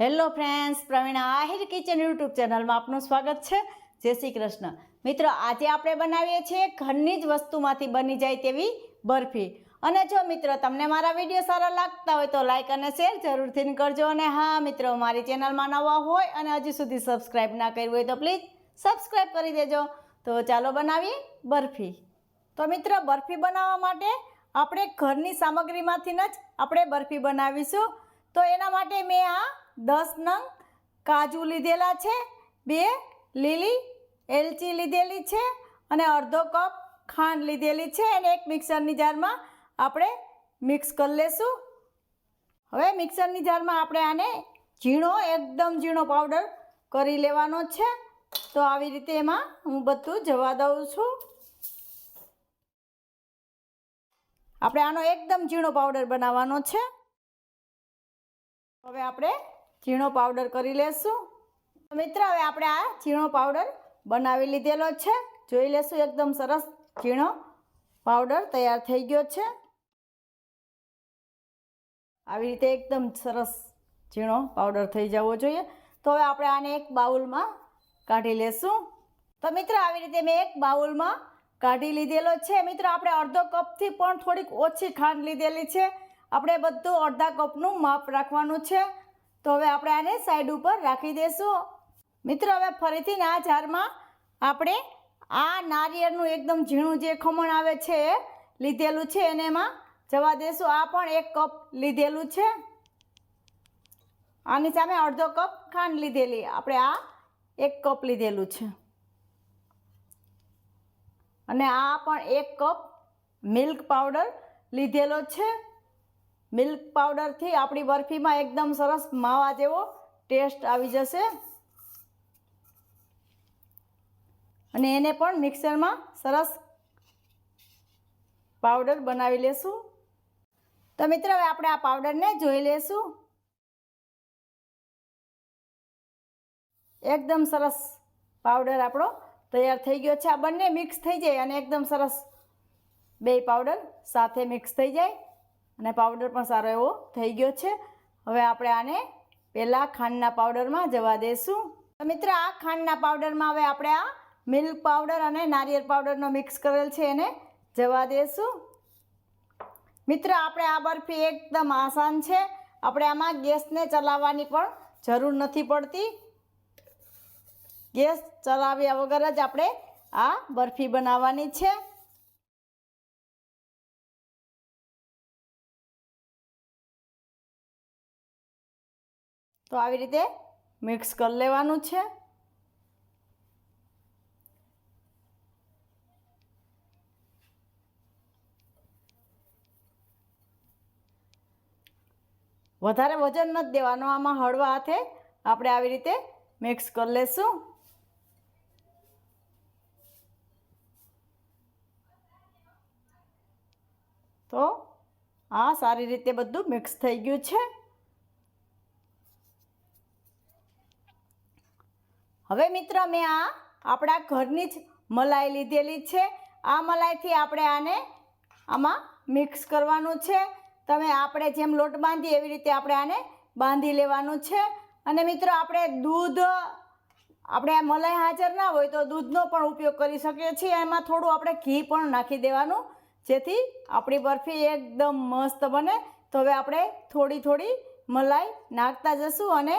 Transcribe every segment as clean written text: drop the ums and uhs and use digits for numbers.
Hello friends, Praveena Ahir kitchen YouTube ચેનલમાં આપનું સ્વાગત છે। જય શ્રી કૃષ્ણ। મિત્રો, આજે આપણે બનાવીએ છીએ ઘરની જ વસ્તુમાંથી બની જાય તેવી બરફી। અને જો મિત્રો તમને મારા વિડીયો સારા લાગતા હોય તો લાઇક અને શેર જરૂરથી કરજો। અને હા મિત્રો, મારી ચેનલમાં નવા હોય અને હજી સુધી સબસ્ક્રાઈબ ના કર્યું હોય તો પ્લીઝ સબસ્ક્રાઈબ કરી દેજો। તો ચાલો બનાવીએ બરફી। તો મિત્રો, બરફી બનાવવા માટે આપણે ઘરની સામગ્રીમાંથી જ આપણે બરફી બનાવીશું। તો એના માટે મેં આ 10 નંગ કાજુ લીધેલા છે, 2 લીલી એલચી લીધેલી છે અને અડધો કપ ખાંડ લીધેલી છે અને એક મિક્સરની જારમાં આપણે મિક્સ કરી લેશું। હવે મિક્સરની જારમાં આપણે આને એકદમ ઝીણો પાવડર કરી લેવાનો છે। તો આવી રીતે એમાં હું બધું જવા દઉં છું। આપણે આનો એકદમ ઝીણો પાવડર બનાવવાનો છે। હવે આપણે ઝીણો પાવડર કરી લેશું। મિત્રો, હવે આપણે આ ઝીણો પાવડર બનાવી લીધેલો છે। જોઈ લેશું, એકદમ સરસ ઝીણો પાવડર તૈયાર થઈ ગયો છે। આવી રીતે એકદમ સરસ ઝીણો પાવડર થઈ જવો જોઈએ। તો હવે આપણે આને એક બાઉલમાં કાઢી લેશું। તો મિત્રો, આવી રીતે મેં એક બાઉલમાં કાઢી લીધેલો છે। મિત્રો, આપણે અડધો કપથી પણ થોડીક ઓછી ખાંડ લીધેલી છે। આપણે બધું અડધા કપનું માપ રાખવાનું છે। તો હવે આપણે આને સાઈડ ઉપર રાખી દઈશું। મિત્રો, હવે ફરીથી આ જારમાં આપણે આ નારિયેળનું એકદમ ઝીણું જે ખમણ આવે છે એ લીધેલું છે, એને એમાં જવા દઈશું। આ પણ 1 કપ લીધેલું છે। આની સામે અડધો કપ ખાંડ લીધેલી, આપણે આ 1 કપ લીધેલું છે અને આ પણ 1 કપ મિલ્ક પાવડર લીધેલો છે। મિલ્ક પાવડરથી આપણી બરફીમાં એકદમ સરસ માવા જેવો ટેસ્ટ આવી જશે અને એને પણ મિક્સરમાં સરસ પાવડર બનાવી લેશું। તો મિત્રો, હવે આપણે આ પાવડરને જોઈ લેશું। એકદમ સરસ પાવડર આપણો તૈયાર થઈ ગયો છે। આ બંને મિક્સ થઈ જાય અને એકદમ સરસ બે પાવડર સાથે મિક્સ થઈ જાય અને પાવડર પણ સારો એવો થઈ ગયો છે। હવે આપણે આને પહેલાં ખાંડના પાવડરમાં જવા દઈશું। તો મિત્રો, આ ખાંડના પાવડરમાં હવે આપણે આ મિલ્ક પાવડર અને નારિયેળ પાવડરનો મિક્સ કરેલ છે એને જવા દઈશું। મિત્રો, આપણે આ બરફી એકદમ આસાન છે। આપણે આમાં ગેસને ચલાવવાની પણ જરૂર નથી પડતી। ગેસ ચલાવ્યા વગર જ આપણે આ બરફી બનાવવાની છે। તો આવી રીતે મિક્સ કરી લેવાનું છે। વધારે વજન નથી દેવાનું, આમાં હળવા હાથે આપણે આવી રીતે મિક્સ કરી લેશું। તો આ સારી રીતે બધું મિક્સ થઈ ગયું છે। હવે મિત્રો, મેં આ આપણા ઘરની જ મલાઈ લીધેલી છે। આ મલાઈથી આપણે આને આમાં મિક્સ કરવાનું છે। તમે આપણે જેમ લોટ બાંધીએ એવી રીતે આપણે આને બાંધી લેવાનું છે। અને મિત્રો, આપણે આ મલાઈ હાજર ના હોય તો દૂધનો પણ ઉપયોગ કરી શકીએ છીએ। એમાં થોડું આપણે ઘી પણ નાખી દેવાનું, જેથી આપણી બરફી એકદમ મસ્ત બને। તો હવે આપણે થોડી થોડી મલાઈ નાખતા જશું અને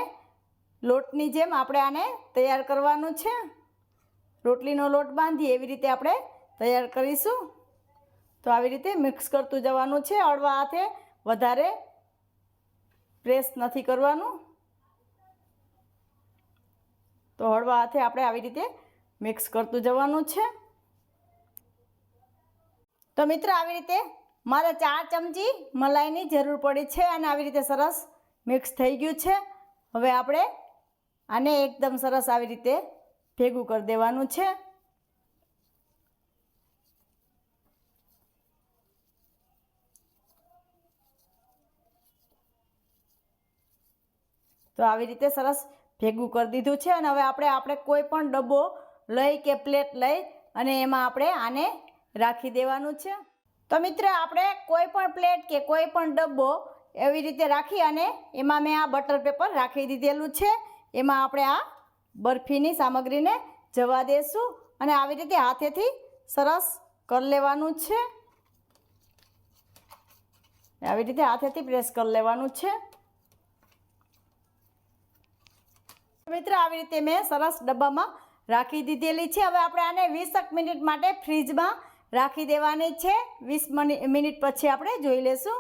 લોટની જેમ આપણે આને તૈયાર કરવાનું છે। રોટલીનો લોટ બાંધીએ એવી રીતે આપણે તૈયાર કરીશું। તો આવી રીતે મિક્સ કરતું જવાનું છે। હળવા હાથે, વધારે પ્રેસ નથી કરવાનું। તો હળવા હાથે આપણે આવી રીતે મિક્સ કરતું જવાનું છે। તો મિત્રો, આવી રીતે મારે 4 ચમચી મલાઈની જરૂર પડી છે અને આવી રીતે સરસ મિક્સ થઈ ગયું છે। હવે આપણે આને એકદમ સરસ આવી રીતે ભેગું કરી દેવાનું છે। તો આવી રીતે સરસ ભેગું કરી દીધું છે અને હવે આપણે કોઈ પણ ડબ્બો લઈ કે પ્લેટ લઈ અને એમાં આપણે આને રાખી દેવાનું છે। તો મિત્રો, આપણે કોઈ પણ પ્લેટ કે કોઈ પણ ડબ્બો એવી રીતે રાખી અને એમાં મેં આ બટર પેપર રાખી દીધેલું છે. એમાં આપણે આ બરફીની સામગ્રીને જવા દઈશું અને આવી રીતે હાથેથી સરસ કરી લેવાનું છે. આવી રીતે હાથેથી પ્રેસ કરી લેવાનું છે. મિત્રો આવી રીતે મેં સરસ ડબ્બામાં રાખી દીધેલી છે. હવે આપણે આને 20 મિનિટ માટે ફ્રીજમાં રાખી દેવાની છે. 20 મિનિટ પછી આપણે જોઈ લેશું.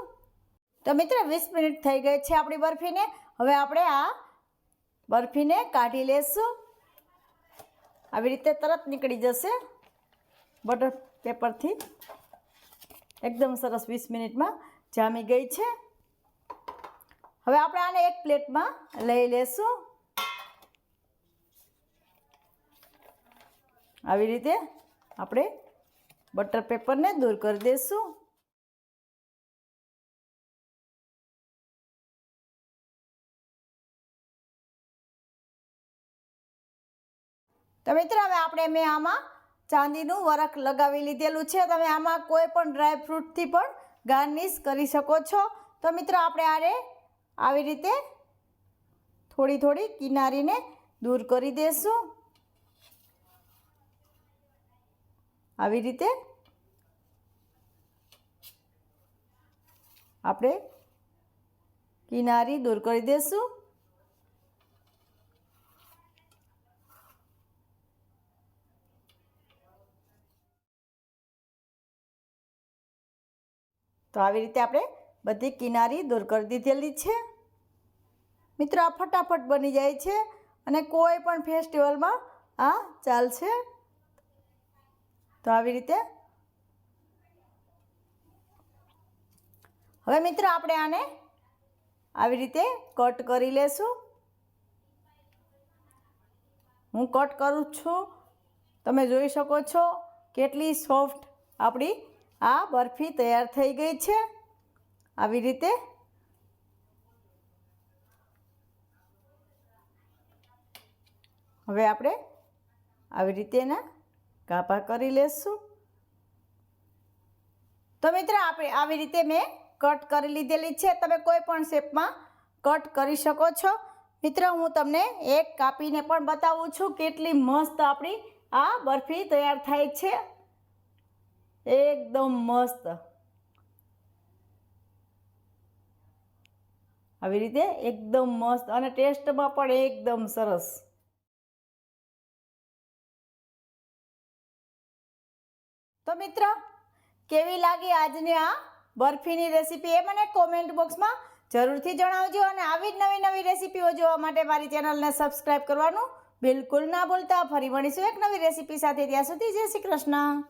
તો મિત્રો 20 મિનિટ થઈ ગઈ છે આપણી બરફીને. હવે આપણે આ બરફીને કાઢી લેશું. આવી રીતે તરત નીકળી જશે બટર પેપરથી. એકદમ સરસ 20 મિનિટમાં જામી ગઈ છે. હવે આપણે આને એક પ્લેટમાં લઈ લેશું. આવી રીતે આપણે બટર પેપરને દૂર કરી દઈશું. તો મિત્રો હવે મેં આમાં ચાંદીનું વરખ લગાવી લીધેલું છે. તમે આમાં કોઈ પણ ડ્રાય ફ્રૂટથી પણ ગાર્નિશ કરી શકો છો. તો મિત્રો આપણે આને આવી રીતે થોડી થોડી કિનારીને દૂર કરી દઈશું. આવી રીતે આપણે કિનારી દૂર કરી દઈશું. તો આવી રીતે આપણે બધી કિનારી દૂર કરી દીધેલી છે. મિત્રો આ ફટાફટ બની જાય છે અને કોઈ પણ ફેસ્ટિવલમાં આ ચાલશે. તો આવી રીતે હવે મિત્રો આપણે આને આવી રીતે કટ કરી લેશું. હું કટ કરું છું. તમે જોઈ શકો છો કેટલી સોફ્ટ આપણી આ બરફી તૈયાર થઈ ગઈ છે. આવી રીતે હવે આપણે આવી રીતે એના કાપા કરી લેશું. તો મિત્રો આપણે આવી રીતે મેં કટ કરી લીધેલી છે. તમે કોઈ પણ શેપમાં કટ કરી શકો છો. મિત્રો હું તમને એક કાપીને પણ બતાવું છું કેટલી મસ્ત આપણી આ બરફી તૈયાર થાય છે. એકદમ મસ્ત. આવી રીતે એકદમ મસ્ત અને ટેસ્ટમાં પણ એકદમ સરસ. તો મિત્રો કેવી લાગી આજની આ બરફીની રેસીપી એ મને કોમેન્ટ બોક્સમાં જરૂરથી જણાવજો. અને આવી જ નવી નવી રેસીપીઓ જોવા માટે મારી ચેનલને સબસ્ક્રાઈબ કરવાનું બિલકુલ ના ભૂલતા. ફરી મળીશું એક નવી રેસીપી સાથે. ત્યાં સુધી જય શ્રી કૃષ્ણ.